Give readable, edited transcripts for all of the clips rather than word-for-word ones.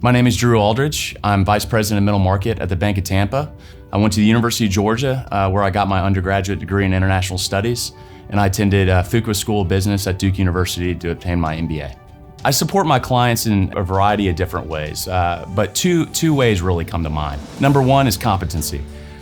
My name is Drew Aldridge. I'm Vice President of Middle Market at the Bank of Tampa. I went to the University of Georgia, where I got my undergraduate degree in International Studies, and I attended Fuqua School of Business at Duke University to obtain my MBA. I support my clients in a variety of different ways, but two ways really come to mind. Number one is competency.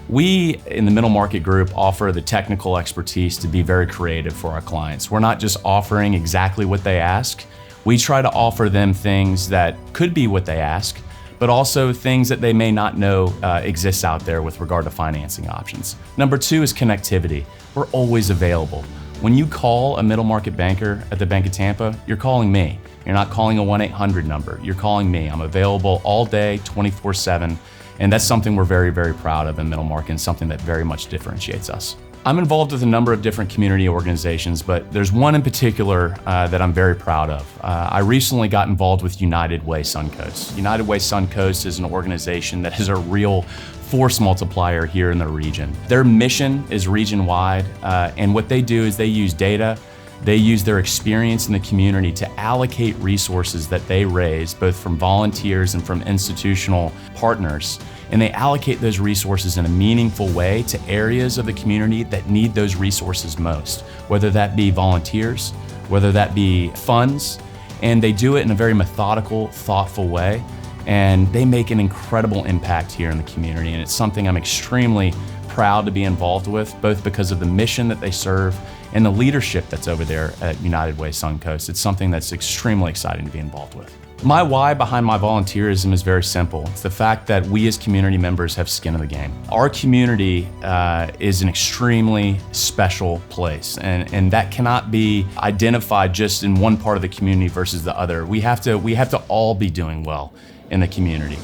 We, in the Middle Market Group, offer the technical expertise to be very creative for our clients. We're not just offering exactly what they ask. We try to offer them things that could be what they ask, but also things that they may not know exists out there with regard to financing options. Number two is connectivity. We're always available. When you call a middle market banker at the Bank of Tampa, you're calling me. You're not calling a 1-800 number. You're calling me. I'm available all day, 24/7, and that's something we're very, very proud of in middle market and something that very much differentiates us. I'm involved with a number of different community organizations, but there's one in particular that I'm very proud of. I recently got involved with United Way Suncoast. United Way Suncoast is an organization that is a real force multiplier here in the region. Their mission is region-wide, and what they do is they use data, they use their experience in the community to allocate resources that they raise, both from volunteers and from institutional partners. And they allocate those resources in a meaningful way to areas of the community that need those resources most, whether that be volunteers, whether that be funds, and they do it in a very methodical, thoughtful way, and they make an incredible impact here in the community, and it's something I'm extremely proud to be involved with, both because of the mission that they serve and the leadership that's over there at United Way Suncoast. It's something that's extremely exciting to be involved with. My why behind my volunteerism is very simple. It's the fact that we as community members have skin in the game. Our community is an extremely special place, and that cannot be identified just in one part of the community versus the other. We have to all be doing well in the community.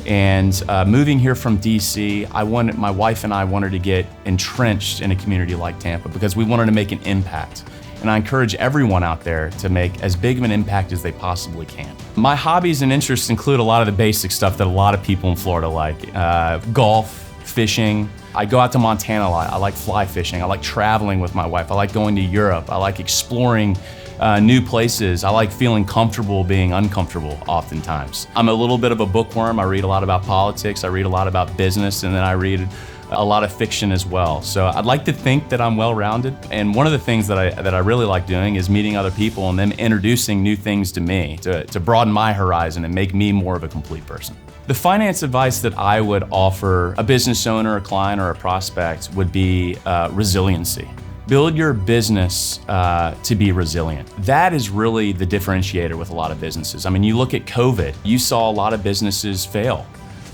And moving here from DC, my wife and I wanted to get entrenched in a community like Tampa because we wanted to make an impact. And I encourage everyone out there to make as big of an impact as they possibly can. My hobbies and interests include a lot of the basic stuff that a lot of people in Florida like. Golf, fishing. I go out to Montana a lot. I like fly fishing. I like traveling with my wife. I like going to Europe. I like exploring new places. I like feeling comfortable being uncomfortable oftentimes. I'm a little bit of a bookworm. I read a lot about politics. I read a lot about business, and then I read a lot of fiction as well. So I'd like to think that I'm well-rounded, and one of the things that I really like doing is meeting other people and them introducing new things to me to broaden my horizon and make me more of a complete person. The finance advice that I would offer a business owner, a client, or a prospect would be resiliency. Build your business to be resilient. That is really the differentiator with a lot of businesses. I mean, you look at COVID, you saw a lot of businesses fail.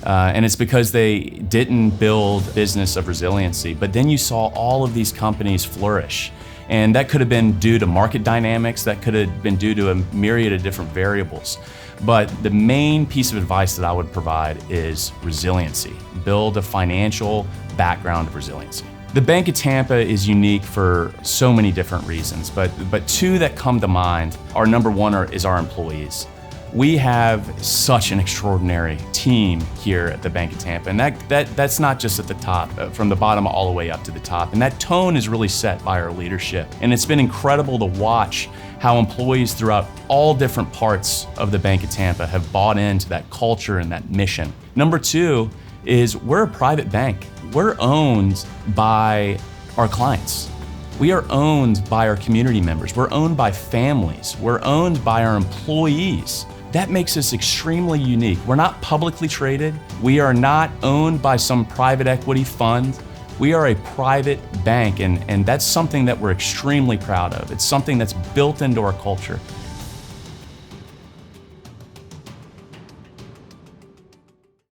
And it's because they didn't build a business of resiliency. But then you saw all of these companies flourish. And that could have been due to market dynamics, that could have been due to a myriad of different variables. But the main piece of advice that I would provide is resiliency. Build a financial background of resiliency. The Bank of Tampa is unique for so many different reasons, but two that come to mind are, number one is our employees. We have such an extraordinary team here at the Bank of Tampa, and that's not just at the top, from the bottom all the way up to the top. And that tone is really set by our leadership. And it's been incredible to watch how employees throughout all different parts of the Bank of Tampa have bought into that culture and that mission. Number two is we're a private bank. We're owned by our clients. We are owned by our community members. We're owned by families. We're owned by our employees. That makes us extremely unique. We're not publicly traded. We are not owned by some private equity fund. We are a private bank, and that's something that we're extremely proud of. It's something that's built into our culture,